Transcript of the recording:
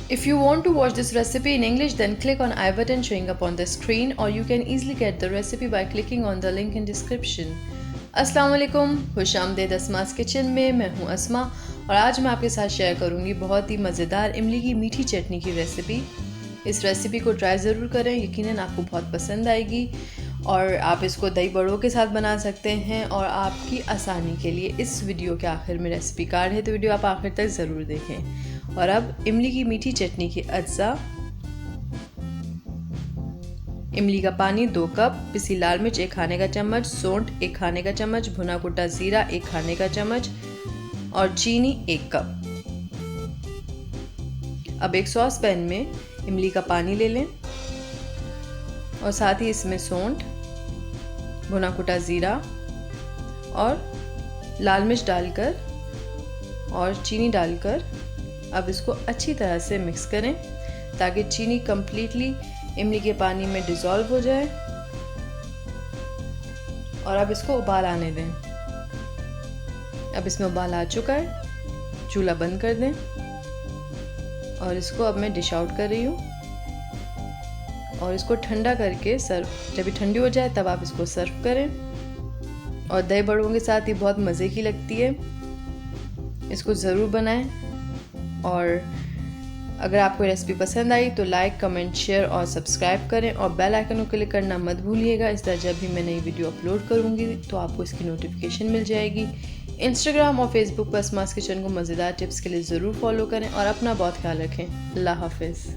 If you want to watch this recipe in English, then click on I button showing up on the screen, or you can easily get the recipe by clicking on the link in description. अस्सलाम वालेकुम, खुशामदीद Asma's kitchen में। मैं हूँ अस्मा और आज मैं आपके साथ शेयर करूँगी बहुत ही मज़ेदार इमली की मीठी चटनी की रेसिपी। इस रेसिपी को ट्राई ज़रूर करें, यकीनन आपको बहुत पसंद आएगी। और आप इसको दही बड़ों के साथ बना सकते हैं। और आपकी आसानी के लिए इस वीडियो के आखिर में रेसिपी कार्ड है, तो वीडियो आप आखिर तक ज़रूर देखें। और अब इमली की मीठी चटनी के अज्जा: इमली का पानी 2 कप, पिसी लाल मिर्च 1 खाने का चम्मच, सौंठ 1 खाने का चम्मच, भुना कुटा ज़ीरा 1 खाने का चम्मच और चीनी 1 कप। अब एक सॉस पैन में इमली का पानी ले लें और साथ ही इसमें सौंठ, भुना कुटा ज़ीरा और लाल मिर्च डालकर और चीनी डालकर अब इसको अच्छी तरह से मिक्स करें ताकि चीनी कम्प्लीटली इमली के पानी में डिज़ोल्व हो जाए। और अब इसको उबाल आने दें। अब इसमें उबाल आ चुका है, चूल्हा बंद कर दें और इसको अब मैं डिश आउट कर रही हूँ। और इसको ठंडा करके सर्व, जब ये ठंडी हो जाए तब आप इसको सर्व करें। और दही बड़ों के साथ ये बहुत मज़े की लगती है, इसको ज़रूर बनाएं। और अगर आपको रेसिपी पसंद आई तो लाइक, कमेंट, शेयर और सब्सक्राइब करें और बेल आइकन को क्लिक करना मत भूलिएगा। इस तरह जब भी मैं नई वीडियो अपलोड करूँगी तो आपको इसकी नोटिफिकेशन मिल जाएगी। इंस्टाग्राम और फेसबुक पर अस्मास किचन को मज़ेदार टिप्स के लिए ज़रूर फॉलो करें और अपना बहुत ख्याल रखें। अल्लाह हाफिज़।